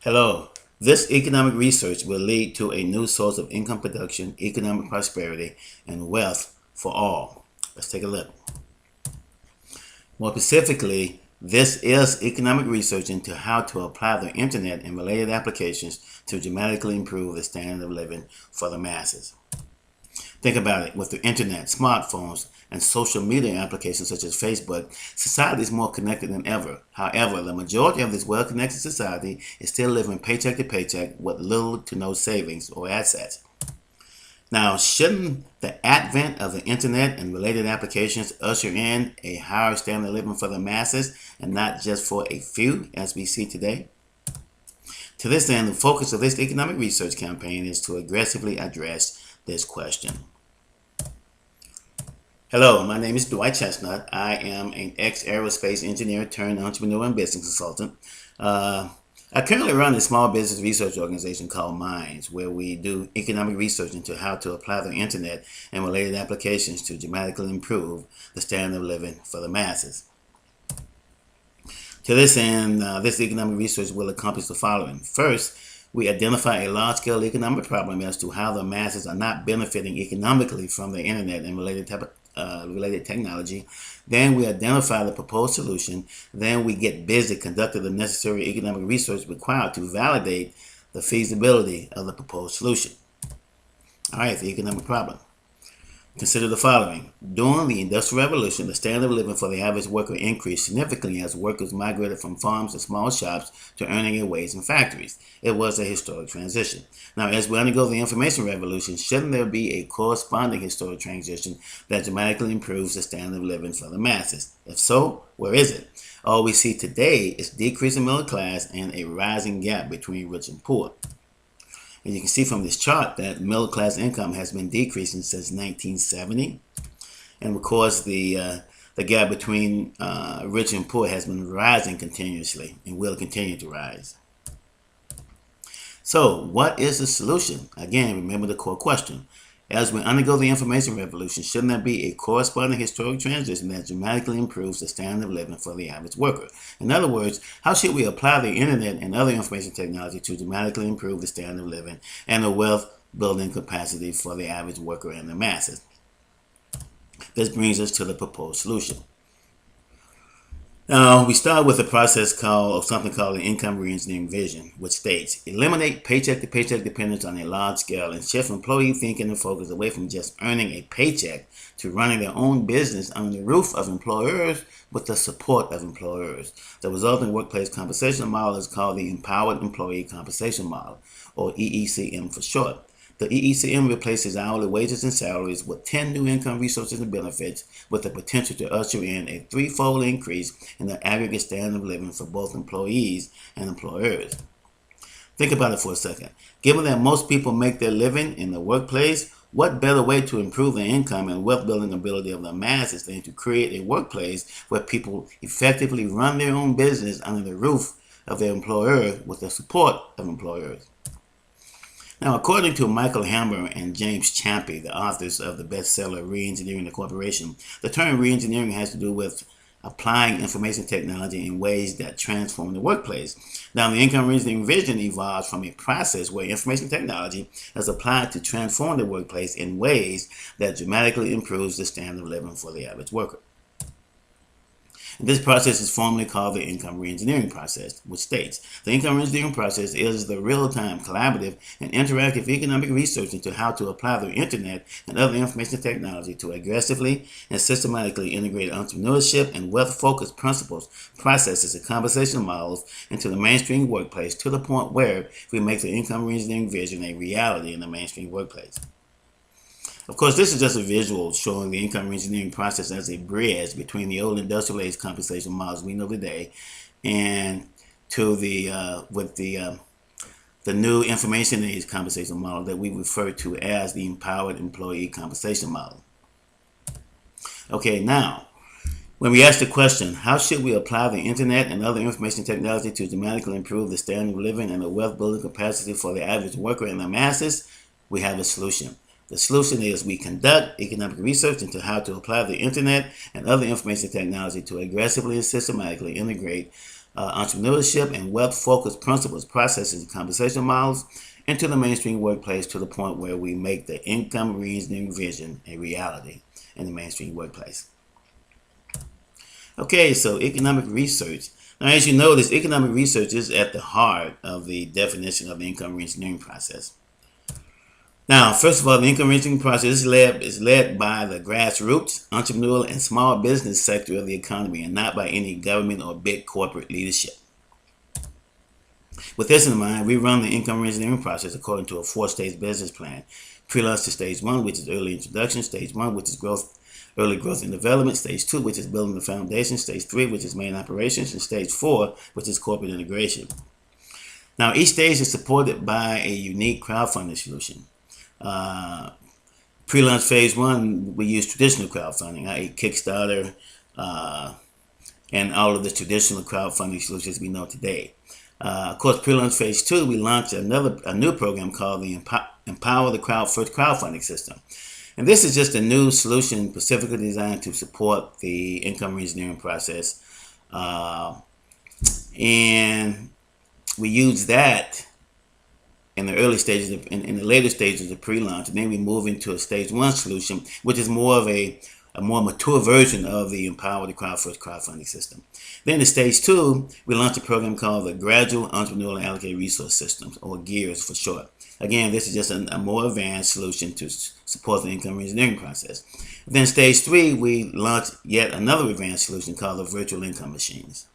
Hello. This economic research will lead to a new source of income production, economic prosperity, and wealth for all. Let's take a look. More specifically, this is economic research into how to apply the internet and related applications to dramatically improve the standard of living for the masses. Think about it. With the internet, smartphones, and social media applications such as Facebook, society is more connected than ever. However, the majority of this well-connected society is still living paycheck to paycheck with little to no savings or assets. Now, shouldn't the advent of the internet and related applications usher in a higher standard of living for the masses and not just for a few, as we see today? To this end, the focus of this economic research campaign is to aggressively address this question. Hello, my name is Dwight Chestnut. I am an ex-aerospace engineer turned entrepreneur and business consultant. I currently run a small business research organization called Minds, where we do economic research into how to apply the internet and related applications to dramatically improve the standard of living for the masses. To this end, this economic research will accomplish the following. First, we identify a large-scale economic problem as to how the masses are not benefiting economically from the internet and related technology. Then we identify the proposed solution. Then we get busy conducting the necessary economic research required to validate the feasibility of the proposed solution. All right, the economic problem. Consider the following. During the Industrial Revolution, the standard of living for the average worker increased significantly as workers migrated from farms and small shops to earning a wage in factories. It was a historic transition. Now, as we undergo the information revolution, shouldn't there be a corresponding historic transition that dramatically improves the standard of living for the masses? If so, where is it? All we see today is decreasing middle class and a rising gap between rich and poor. And you can see from this chart that middle class income has been decreasing since 1970. And of course, the gap between rich and poor has been rising continuously and will continue to rise. So what is the solution? Again, remember the core question. As we undergo the information revolution, shouldn't there be a corresponding historic transition that dramatically improves the standard of living for the average worker? In other words, how should we apply the internet and other information technology to dramatically improve the standard of living and the wealth building capacity for the average worker and the masses? This brings us to the proposed solution. Now, we start with a process of something called the income reengineering vision, which states, eliminate paycheck-to-paycheck dependence on a large scale and shift employee thinking and focus away from just earning a paycheck to running their own business under the roof of employers with the support of employers. The resulting workplace compensation model is called the Empowered Employee Compensation Model, or EECM for short. The EECM replaces hourly wages and salaries with 10 new income resources and benefits with the potential to usher in a threefold increase in the aggregate standard of living for both employees and employers. Think about it for a second. Given that most people make their living in the workplace, what better way to improve the income and wealth building ability of the masses than to create a workplace where people effectively run their own business under the roof of their employer with the support of employers? Now, according to Michael Hammer and James Champy, the authors of the bestseller Reengineering the Corporation, the term reengineering has to do with applying information technology in ways that transform the workplace. Now, the income reengineering vision evolves from a process where information technology is applied to transform the workplace in ways that dramatically improves the standard of living for the average worker. This process is formally called the income reengineering process, which states, the income reengineering process is the real-time, collaborative, and interactive economic research into how to apply the internet and other information technology to aggressively and systematically integrate entrepreneurship and wealth-focused principles, processes, and compensation models into the mainstream workplace to the point where we make the income reengineering vision a reality in the mainstream workplace. Of course, this is just a visual showing the income reengineering process as a bridge between the old industrial age compensation models we know today and to the new information age compensation model that we refer to as the empowered employee compensation model. Okay, now, when we ask the question, how should we apply the internet and other information technology to dramatically improve the standard of living and the wealth building capacity for the average worker and the masses, we have a solution. The solution is we conduct economic research into how to apply the internet and other information technology to aggressively and systematically integrate entrepreneurship and wealth-focused principles, processes, and compensation models into the mainstream workplace to the point where we make the income reengineering vision a reality in the mainstream workplace. Okay, so economic research. Now, as you notice, economic research is at the heart of the definition of the income reengineering process. Now, first of all, the income reengineering process is led by the grassroots, entrepreneurial, and small business sector of the economy, and not by any government or big corporate leadership. With this in mind, we run the income reengineering process according to a 4-stage business plan. Pre-launch to stage 1, which is early introduction. Stage 1, which is early growth and development. Stage 2, which is building the foundation. Stage 3, which is main operations. And stage 4, which is corporate integration. Now, each stage is supported by a unique crowdfunding solution. Pre-launch phase 1, we use traditional crowdfunding, i.e. Kickstarter, and all of the traditional crowdfunding solutions we know today. Of course, pre-launch phase 2, we launched a new program called the Empower the Crowd First crowdfunding system. And this is just a new solution specifically designed to support the income reengineering process. And we use that in the early stages, in the later stages of pre-launch, and then we move into a stage 1 solution, which is more of a more mature version of the Empower the Crowd First crowdfunding system. Then in stage 2, we launched a program called the Gradual Entrepreneurial Allocated Resource Systems, or GEARS for short. Again, this is just a more advanced solution to support the income reengineering process. Then stage 3, we launched yet another advanced solution called the Virtual Income Machines.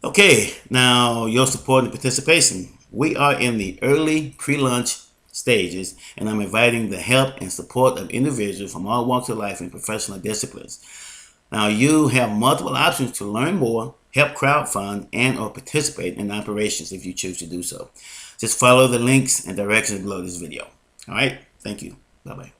Okay, now your support and participation. We are in the early pre-launch stages, and I'm inviting the help and support of individuals from all walks of life and professional disciplines. Now, you have multiple options to learn more, help crowdfund, and or participate in operations if you choose to do so. Just follow the links and directions below this video. All right, thank you. Bye-bye.